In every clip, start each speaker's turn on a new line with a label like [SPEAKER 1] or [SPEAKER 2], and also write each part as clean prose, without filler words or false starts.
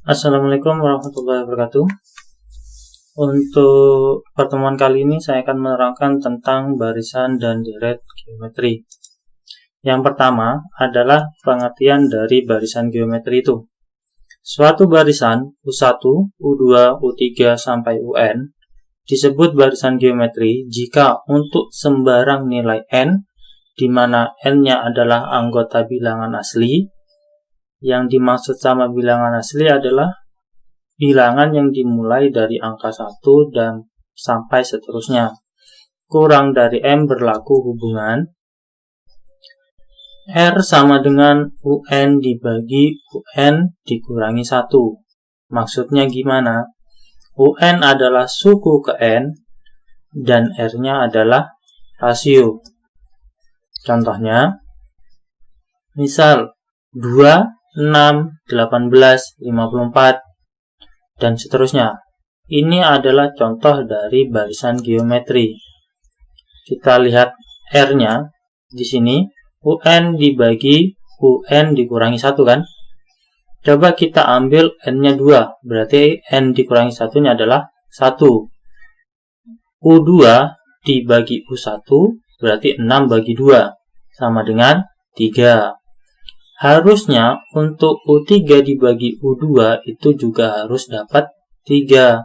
[SPEAKER 1] Assalamualaikum warahmatullahi wabarakatuh. Untuk pertemuan kali ini saya akan menerangkan tentang barisan dan deret geometri. Yang pertama adalah pengertian dari barisan geometri itu. Suatu barisan U1, U2, U3 sampai UN disebut barisan geometri jika untuk sembarang nilai n, di mana n-nya adalah anggota bilangan asli. Yang dimaksud sama bilangan asli adalah bilangan yang dimulai dari angka 1 dan sampai seterusnya. Kurang dari M berlaku hubungan R sama dengan UN dibagi UN dikurangi 1. Maksudnya gimana? UN adalah suku ke N dan R-nya adalah rasio. Contohnya, misal 2, 6, 18, 54, dan seterusnya. Ini adalah contoh dari barisan geometri. Kita lihat R-nya di sini, UN dibagi UN dikurangi 1 kan? Coba kita ambil N-nya 2, berarti N dikurangi 1-nya adalah 1. U2 dibagi U1, berarti 6 bagi 2, sama dengan 3. Harusnya untuk U3 dibagi U2 itu juga harus dapat 3.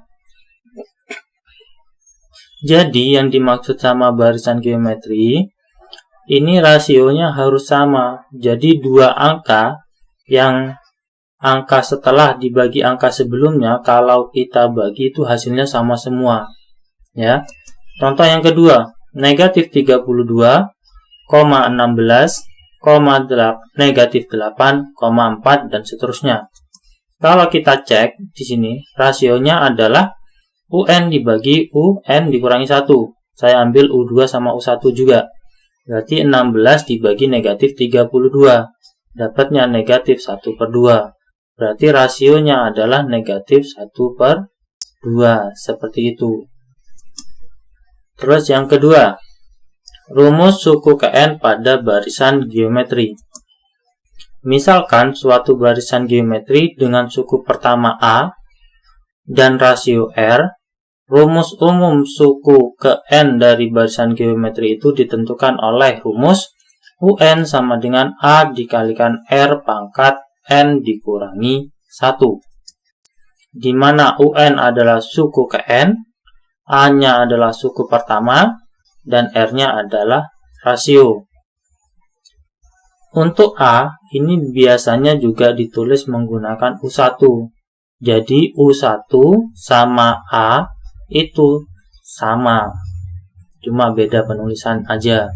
[SPEAKER 1] Jadi yang dimaksud sama barisan geometri, ini rasionya harus sama. Jadi dua angka yang angka setelah dibagi angka sebelumnya, kalau kita bagi itu hasilnya sama semua. Ya. Contoh yang kedua, negatif 32, 16, negatif 8, 4, dan seterusnya. Kalau kita cek di sini, rasionya adalah UN dibagi UN dikurangi 1. Saya ambil U2 sama U1 juga. Berarti 16 dibagi negatif 32. Dapatnya negatif 1/2. Berarti rasionya adalah negatif 1/2. Seperti itu. Terus yang kedua, rumus suku ke N pada barisan geometri. Misalkan suatu barisan geometri dengan suku pertama A dan rasio R, rumus umum suku ke N dari barisan geometri itu ditentukan oleh rumus UN sama dengan A dikalikan R pangkat N dikurangi 1. Di mana UN adalah suku ke N, A-nya adalah suku pertama, dan R-nya adalah rasio. Untuk A, ini biasanya juga ditulis menggunakan U1. Jadi U1 sama A itu sama. Cuma beda penulisan aja.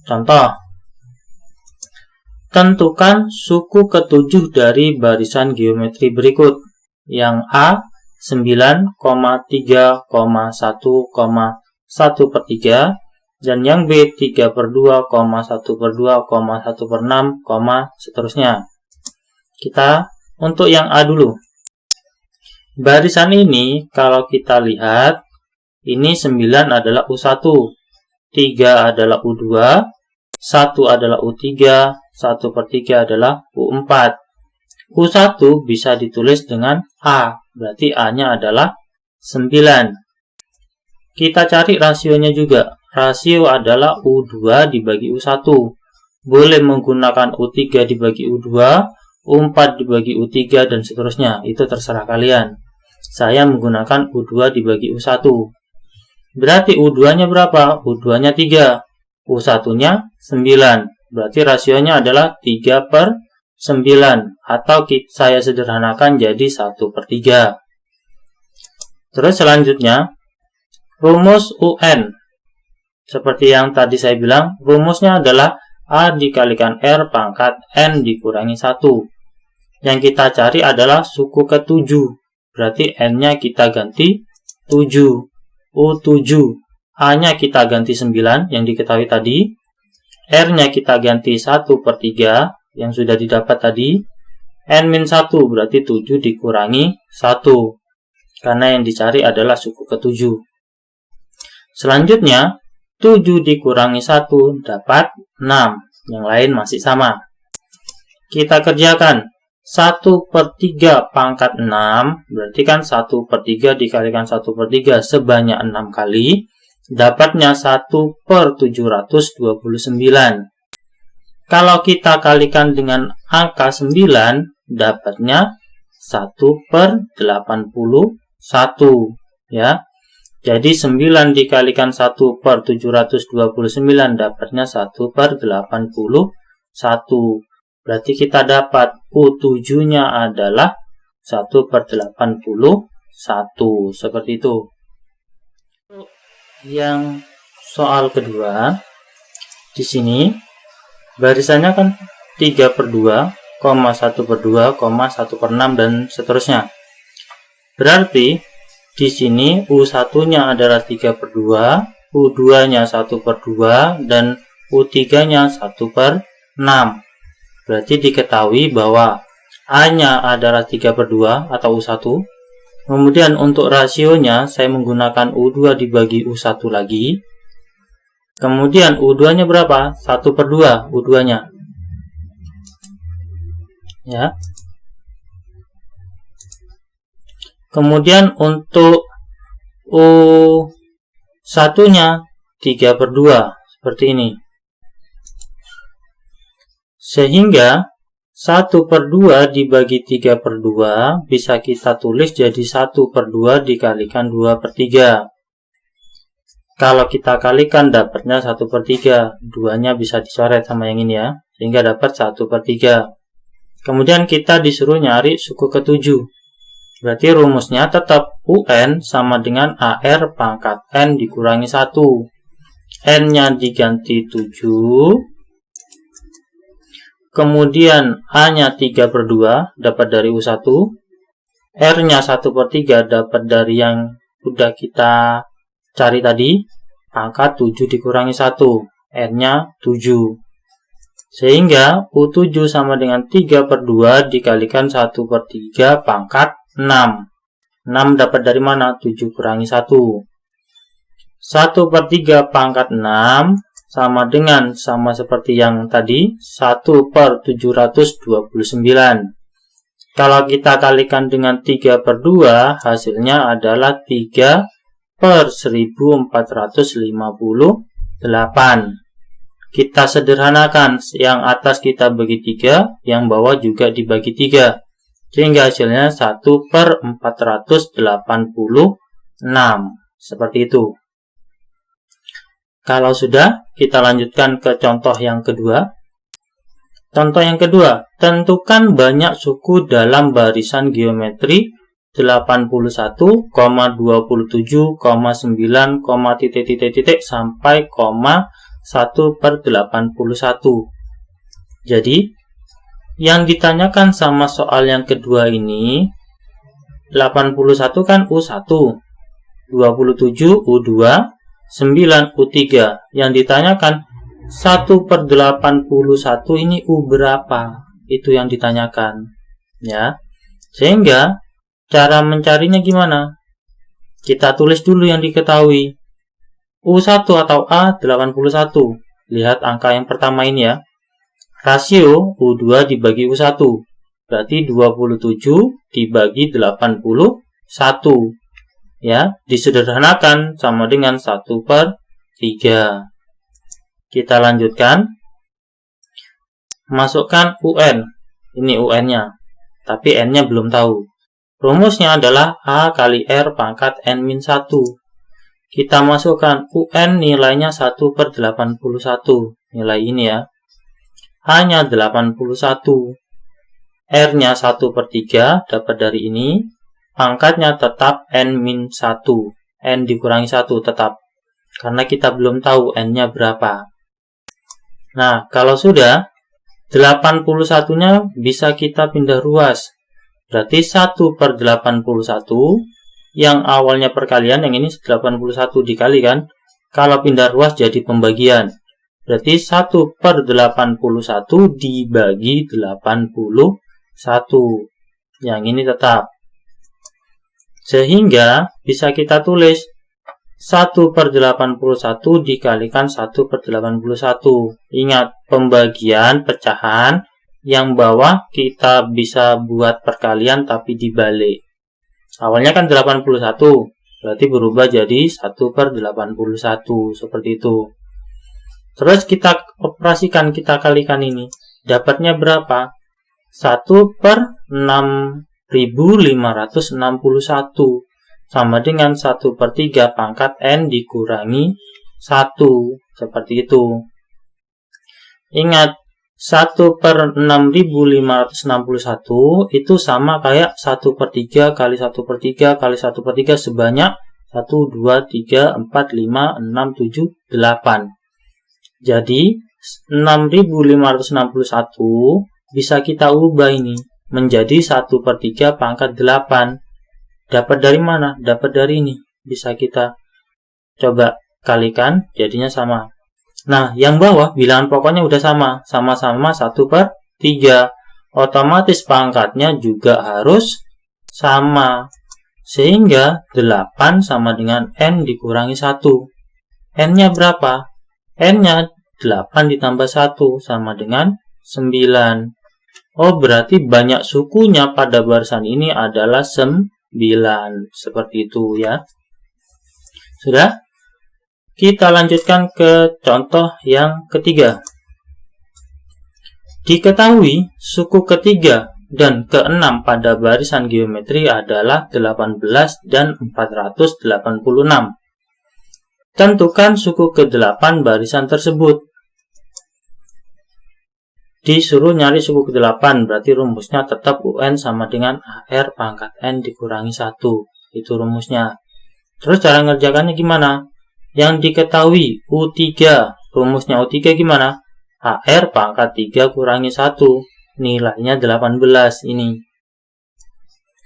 [SPEAKER 1] Contoh, tentukan suku ke-7 dari barisan geometri berikut. Yang A 9,3,1, 1/3, dan yang B 3/2, 1/2, 1/6, seterusnya. Kita untuk yang A dulu. Barisan ini kalau kita lihat, ini 9 adalah U1, 3 adalah U2, 1 adalah U3, 1/3 adalah U4. U1 bisa ditulis dengan A, berarti A-nya adalah 9. Kita cari rasionya juga. Rasio adalah U2 dibagi U1. Boleh menggunakan U3 dibagi U2, U4 dibagi U3, dan seterusnya. Itu terserah kalian. Saya menggunakan U2 dibagi U1. Berarti U2-nya berapa? U2-nya 3. U1-nya 9. Berarti rasionya adalah 3/9. Atau saya sederhanakan jadi 1/3. Terus selanjutnya, rumus UN. Seperti yang tadi saya bilang, rumusnya adalah A dikalikan R pangkat N dikurangi 1. Yang kita cari adalah suku ke-7. Berarti N-nya kita ganti 7. U7. A-nya kita ganti 9 yang diketahui tadi. R-nya kita ganti 1/3 yang sudah didapat tadi. N-1 berarti 7 dikurangi 1. Karena yang dicari adalah suku ke-7. Selanjutnya, 7 dikurangi 1 dapat 6. Yang lain masih sama. Kita kerjakan. 1/3 pangkat 6, berarti kan 1/3 dikalikan 1/3 sebanyak 6 kali, dapatnya 1/729. Kalau kita kalikan dengan angka 9, dapatnya 1/81, ya. Jadi 9 dikalikan 1/729 dapatnya 1/81. Berarti kita dapat U7-nya adalah 1/81. Seperti itu. Yang soal kedua, di sini barisannya kan 3/2, 1/2, 1/6 dan seterusnya. Berarti di sini U1-nya adalah 3/2, U2-nya 1/2 dan U3-nya 1/6. Berarti diketahui bahwa A-nya adalah 3/2 atau U1. Kemudian untuk rasionya saya menggunakan U2 dibagi U1 lagi. Kemudian U2-nya berapa? 1/2 U2-nya. Ya. Kemudian untuk U1-nya 3/2 seperti ini. Sehingga 1/2 dibagi 3/2 bisa kita tulis jadi 1/2 dikalikan 2/3. Kalau kita kalikan dapatnya 1/3, 2-nya bisa dicoret sama yang ini ya, sehingga dapat 1/3. Kemudian kita disuruh nyari suku ke-7. Berarti rumusnya tetap UN sama dengan AR pangkat N dikurangi 1. N-nya diganti 7. Kemudian A-nya 3/2 dapat dari U1. R-nya 1/3 dapat dari yang udah kita cari tadi, pangkat 7 dikurangi 1, N-nya 7. Sehingga U7 sama dengan 3/2 dikalikan 1/3 pangkat 6. 6 dapat dari mana? 7 kurangi 1. 1/3 pangkat 6 sama dengan, sama seperti yang tadi, 1/729. Kalau kita kalikan dengan 3/2, hasilnya adalah 3/1458. Kita sederhanakan, yang atas kita bagi 3, yang bawah juga dibagi 3. Sehingga hasilnya 1/486. Seperti itu. Kalau sudah, kita lanjutkan ke contoh yang kedua. Contoh yang kedua, tentukan banyak suku dalam barisan geometri 81,27,9, sampai 1/81. Jadi, yang ditanyakan sama soal yang kedua ini, 81 kan U1, 27 U2, 9 U3. Yang ditanyakan 1/81 ini U berapa? Itu yang ditanyakan. Ya. Sehingga cara mencarinya gimana? Kita tulis dulu yang diketahui. U1 atau A 81. Lihat angka yang pertama ini ya. Rasio U2 dibagi U1. Berarti 27 dibagi 81. Ya, disederhanakan sama dengan 1/3. Kita lanjutkan. Masukkan UN. Ini UN-nya. Tapi N-nya belum tahu. Rumusnya adalah A kali R pangkat N-1. Kita masukkan UN nilainya 1/81. Nilai ini ya. A-nya 81. R-nya 1/3 dapat dari ini. Pangkatnya tetap N-1. N dikurangi 1 tetap. Karena kita belum tahu N-nya berapa. Nah, kalau sudah, 81-nya bisa kita pindah ruas. Berarti 1/81, yang awalnya perkalian, yang ini 81 dikalikan. Kalau pindah ruas jadi pembagian. Berarti 1/81 dibagi 81. Yang ini tetap. Sehingga bisa kita tulis 1/81 dikalikan 1/81. Ingat, pembagian pecahan yang bawah kita bisa buat perkalian tapi dibalik. Awalnya kan 81, berarti berubah jadi 1/81, seperti itu. Terus kita operasikan, kita kalikan ini. Dapatnya berapa? 1/6561 sama dengan 1/3 pangkat N dikurangi 1, seperti itu. Ingat, 1/6561 itu sama kayak 1/3 kali 1/3 kali 1/3 sebanyak 1, 2, 3, 4, 5, 6, 7, 8. Jadi 6561 bisa kita ubah ini menjadi 1/3 pangkat 8. Dapat dari mana? Dapat dari ini. Bisa kita coba kalikan, jadinya sama. Nah, yang bawah bilangan pokoknya udah sama. Sama-sama 1/3. Otomatis pangkatnya juga harus sama. Sehingga 8 sama dengan N dikurangi 1. N-nya berapa? N-nya 8 ditambah 1 sama dengan 9. Oh, berarti banyak sukunya pada barisan ini adalah 9. Seperti itu ya. Sudah? Kita lanjutkan ke contoh yang ketiga. Diketahui suku ketiga dan keenam pada barisan geometri adalah 18 dan 486. Tentukan suku ke-8 barisan tersebut. Disuruh nyari suku ke-8, berarti rumusnya tetap UN sama dengan AR pangkat N dikurangi 1. Itu rumusnya. Terus cara ngerjakannya gimana? Yang diketahui U3, rumusnya U3 gimana? AR pangkat 3 kurangi 1, nilainya 18 ini.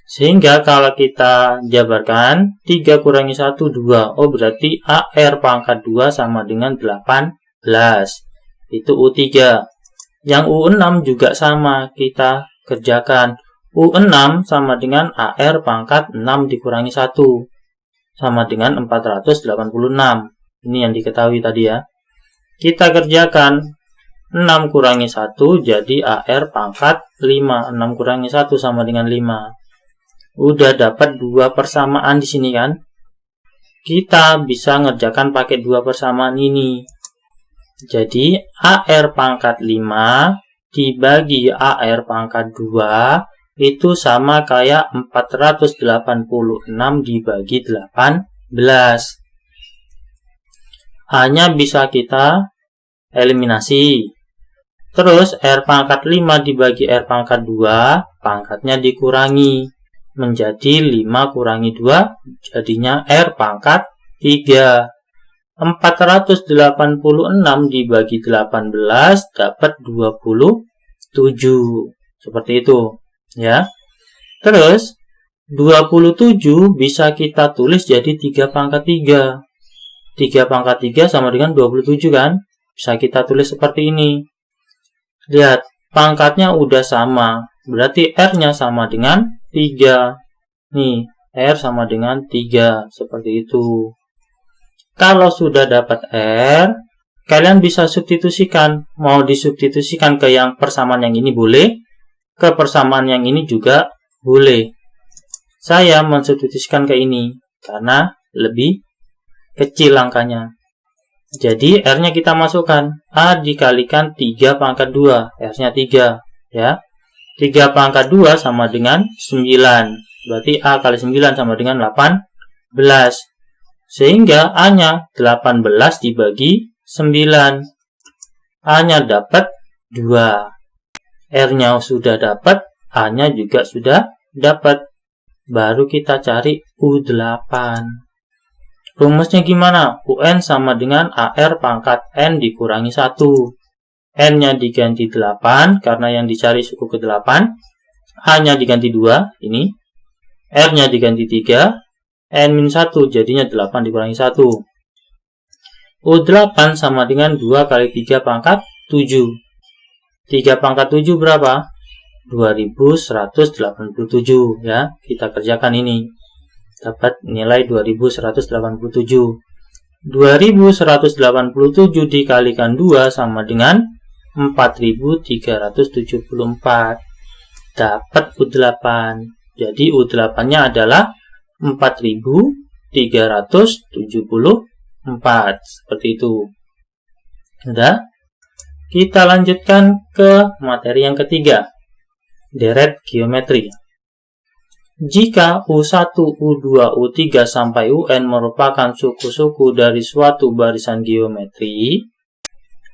[SPEAKER 1] Sehingga kalau kita jabarkan 3 kurangi 1, 2. Oh, berarti AR pangkat 2 sama dengan 18. Itu U3. Yang U6 juga sama, kita kerjakan. U6 sama dengan AR pangkat 6 dikurangi 1. Sama dengan 486. Ini yang diketahui tadi ya. Kita kerjakan 6 kurangi 1 jadi AR pangkat 5. 6 kurangi 1 sama dengan 5. Udah dapat 2 persamaan di sini kan? Kita bisa ngerjakan pakai 2 persamaan ini. Jadi AR pangkat 5 dibagi AR pangkat 2 itu sama kayak 486 dibagi 18. A-nya bisa kita eliminasi. Terus R pangkat 5 dibagi R pangkat 2, pangkatnya dikurangi. Menjadi 5 kurangi 2, jadinya R pangkat 3. 486 dibagi 18 dapat 27. Seperti itu. Ya. Terus 27 bisa kita tulis jadi 3 pangkat 3. 3 pangkat 3 sama dengan 27 kan? Bisa kita tulis seperti ini. Lihat, pangkatnya udah sama. Berarti R-nya sama dengan 3. Nih, R sama dengan 3. Seperti itu. Kalau sudah dapat R, kalian bisa substitusikan. Mau disubstitusikan ke yang persamaan yang ini boleh. Ke persamaan yang ini juga boleh. Saya mensubstitusikan ke ini. Karena lebih kecil angkanya. Jadi R-nya kita masukkan. A dikalikan 3 pangkat 2. R-nya 3. Ya. 3 pangkat 2 sama dengan 9. Berarti A kali 9 sama dengan 18. Sehingga A-nya 18 dibagi 9. A-nya dapat 2. R-nya sudah dapat. A-nya juga sudah dapat. Baru kita cari U8. Rumusnya gimana? UN sama dengan AR pangkat N dikurangi 1. N-nya diganti 8 karena yang dicari suku ke-8. A-nya diganti 2, ini. R-nya diganti 3. N-1 jadinya 8 dikurangi 1. U8 sama dengan 2 kali 3 pangkat 7. 3 pangkat 7 berapa? 2187 ya. Kita kerjakan ini. Dapat nilai 2187. 2187 dikalikan 2 sama dengan 4374. Dapat U8. Jadi U8-nya adalah 4374. Seperti itu. Sudah? Kita lanjutkan ke materi yang ketiga. Deret geometri. Jika U1, U2, U3 sampai UN merupakan suku-suku dari suatu barisan geometri,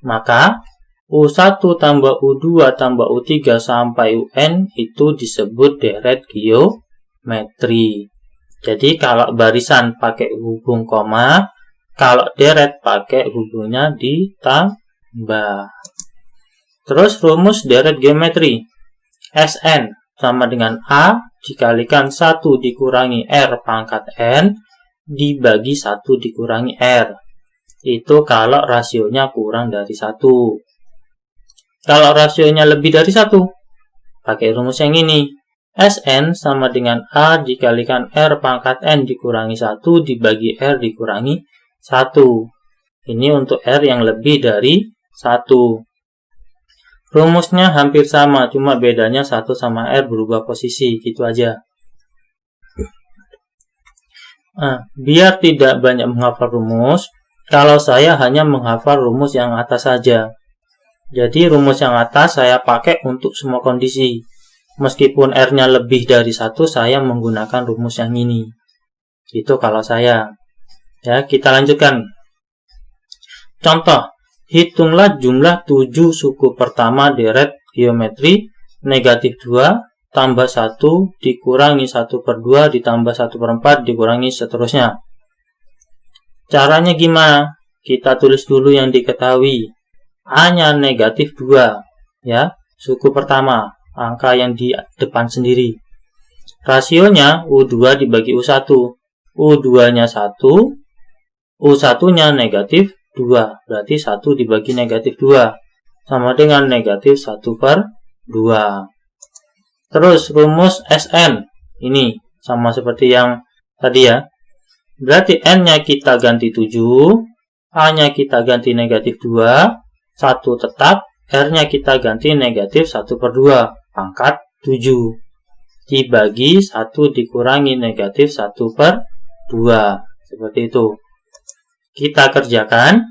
[SPEAKER 1] maka U1 tambah U2 tambah U3 sampai UN itu disebut deret geometri. Jadi kalau barisan pakai hubung koma, kalau deret pakai hubungnya ditambah. Terus rumus deret geometri. Sn sama dengan A dikalikan 1 dikurangi R pangkat N dibagi 1 dikurangi R. Itu kalau rasionya kurang dari 1. Kalau rasionya lebih dari 1, pakai rumus yang ini. Sn sama dengan A dikalikan R pangkat N dikurangi 1 dibagi R dikurangi 1. Ini untuk R yang lebih dari 1. Rumusnya hampir sama, cuma bedanya 1 sama R berubah posisi, gitu aja. Biar tidak banyak menghafal rumus, kalau saya hanya menghafal rumus yang atas saja. Jadi rumus yang atas saya pakai untuk semua kondisi. Meskipun R-nya lebih dari 1, saya menggunakan rumus yang ini. Itu kalau saya. Ya, kita lanjutkan. Contoh. Hitunglah jumlah 7 suku pertama deret geometri negatif 2 tambah 1 dikurangi 1/2 ditambah 1/4 dikurangi seterusnya. Caranya gimana? Kita tulis dulu yang diketahui. A-nya negatif 2. Ya, suku pertama. Angka yang di depan sendiri. Rasionya U2 dibagi U1. U2-nya 1. U1-nya negatif 2, berarti 1 dibagi negatif 2 sama dengan negatif 1/2. Terus rumus Sn ini sama seperti yang tadi ya. Berarti N-nya kita ganti 7, A-nya kita ganti negatif 2, 1 tetap, R-nya kita ganti negatif 1/2 pangkat 7 dibagi 1 dikurangi negatif 1/2. Seperti itu. Kita kerjakan.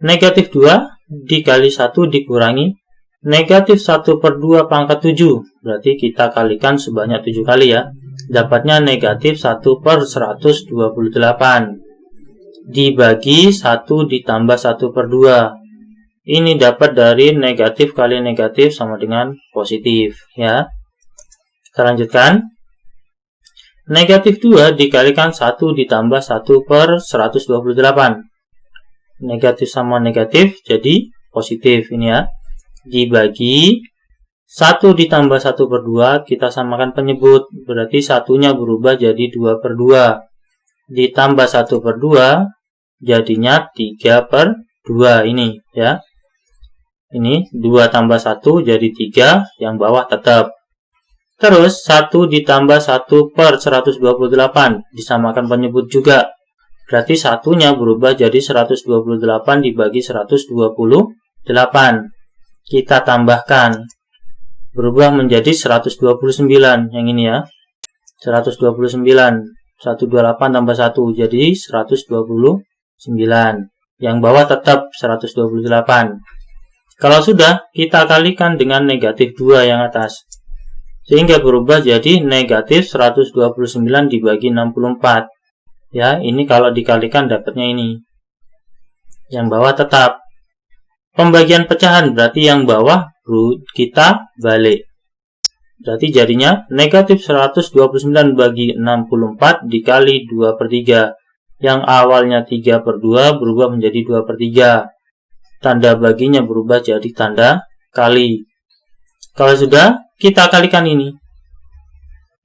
[SPEAKER 1] Negatif 2 dikali 1 dikurangi negatif 1/2 pangkat 7. Berarti kita kalikan sebanyak 7 kali ya. Dapatnya negatif 1/128. Dibagi 1 ditambah 1/2. Ini dapat dari negatif kali negatif sama dengan positif ya. Kita lanjutkan. Negatif 2 dikalikan 1 ditambah 1/128. Negatif sama negatif jadi positif ini ya. Dibagi 1 ditambah 1/2 kita samakan penyebut. Berarti satunya berubah jadi 2/2. Ditambah 1/2 jadinya 3/2 ini ya. Ini 2 tambah 1 jadi 3, yang bawah tetap. Terus 1 ditambah 1/128 disamakan penyebut juga. Berarti satunya berubah jadi 128 dibagi 128. Kita tambahkan. Berubah menjadi 129 yang ini ya. 129. 128 tambah 1 jadi 129. Yang bawah tetap 128. Kalau sudah, kita kalikan dengan negatif 2 yang atas. Sehingga berubah jadi negatif 129 dibagi 64. Ya, ini kalau dikalikan dapatnya ini. Yang bawah tetap. Pembagian pecahan berarti yang bawah kita balik. Berarti jadinya negatif 129 bagi 64 dikali 2/3. Yang awalnya 3/2 berubah menjadi 2/3. Tanda baginya berubah jadi tanda kali. Kalau sudah, kita kalikan ini.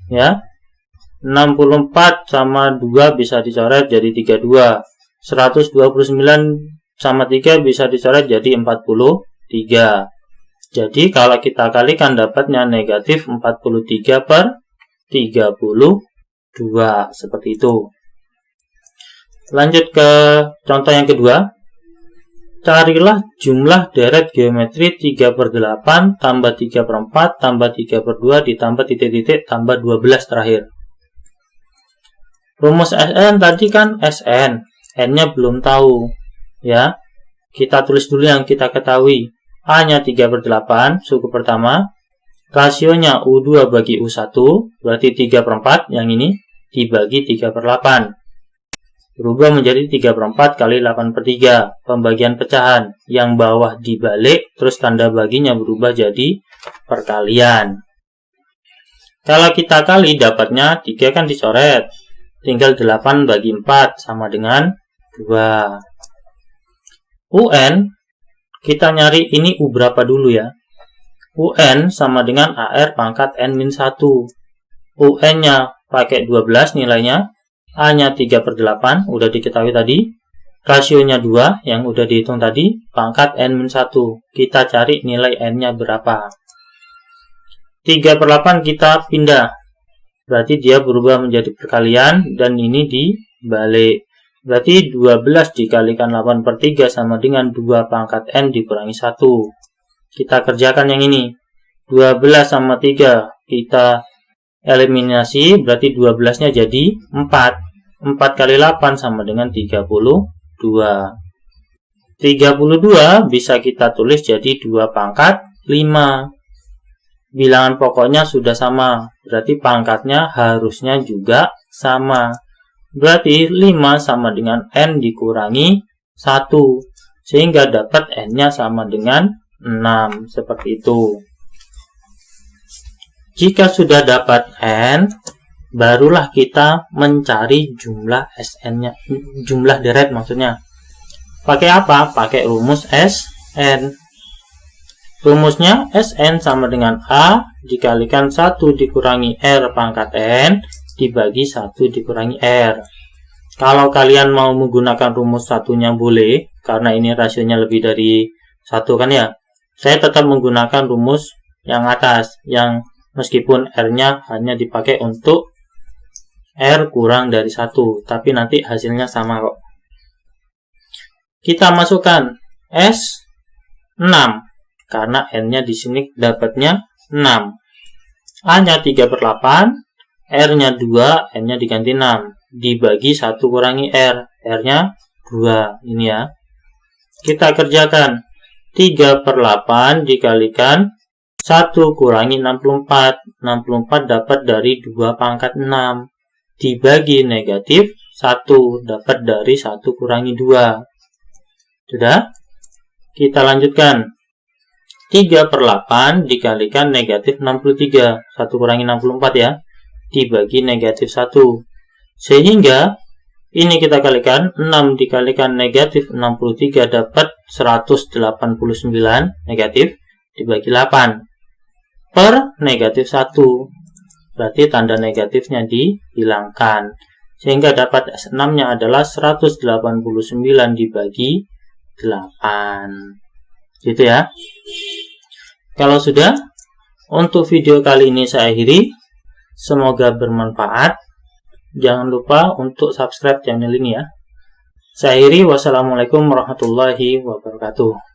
[SPEAKER 1] Ya. 64 sama 2 bisa dicoret jadi 32. 129 sama 3 bisa dicoret jadi 43. Jadi kalau kita kalikan dapatnya negatif 43/32. Seperti itu. Lanjut ke contoh yang kedua. carilah jumlah deret geometri 3/8 tambah 3/4 tambah 3/2 ditambah titik-titik tambah 12 terakhir. Rumus Sn tadi kan Sn, N-nya belum tahu. Ya, kita tulis dulu yang kita ketahui. A-nya 3/8, suku pertama. Rasionya U2 bagi U1, berarti 3/4, yang ini dibagi 3/8. Berubah menjadi 3/4 kali 8/3, pembagian pecahan. Yang bawah dibalik, terus tanda baginya berubah jadi perkalian. Kalau kita kali, dapatnya 3 kan dicoret. Tinggal 8 bagi 4, sama dengan 2. UN, kita nyari ini U berapa dulu ya. UN sama dengan AR pangkat N-1. UN-nya pakai 12 nilainya. A-nya 3/8, udah diketahui tadi. Rasionya 2, yang udah dihitung tadi, pangkat N-1. Kita cari nilai N-nya berapa. 3/8 kita pindah. Berarti dia berubah menjadi perkalian, dan ini dibalik. Berarti 12 dikalikan 8/3 sama dengan 2 pangkat N dikurangi 1. Kita kerjakan yang ini. 12 sama 3 kita eliminasi, berarti 12-nya jadi 4. 4 kali 8 sama dengan 32. 32 bisa kita tulis jadi 2 pangkat 5. Bilangan pokoknya sudah sama, berarti pangkatnya harusnya juga sama. Berarti 5 sama dengan N dikurangi 1, sehingga dapat N-nya sama dengan 6, seperti itu. Jika sudah dapat N, barulah kita mencari jumlah Sn-nya, jumlah deret maksudnya. Pakai apa? Pakai rumus Sn. Rumusnya Sn sama dengan A dikalikan 1 dikurangi R pangkat N dibagi 1 dikurangi R. Kalau kalian mau menggunakan rumus satunya boleh, karena ini rasionya lebih dari 1 kan ya. Saya tetap menggunakan rumus yang atas, yang meskipun R-nya hanya dipakai untuk R kurang dari 1, tapi nanti hasilnya sama kok. Kita masukkan S6, karena N-nya di sini dapatnya 6. A-nya 3/8, R-nya 2, N-nya diganti 6. Dibagi 1 kurangi R, R-nya 2, ini ya. Kita kerjakan 3/8 dikalikan 1 kurangi 64. 64 dapat dari 2 pangkat 6. Dibagi negatif 1, dapat dari 1 kurangi 2. Sudah? Kita lanjutkan. 3/8 dikalikan negatif 63. 1 kurangi 64 ya. Dibagi negatif 1. Sehingga ini kita kalikan, 6 dikalikan negatif 63 dapat 189 negatif dibagi 8 per negatif 1. Berarti tanda negatifnya dihilangkan. Sehingga dapat S6-nya adalah 189 dibagi 8. Gitu ya. Kalau sudah, untuk video kali ini saya akhiri. Semoga bermanfaat. Jangan lupa untuk subscribe channel ini ya. Saya akhiri. Wassalamualaikum warahmatullahi wabarakatuh.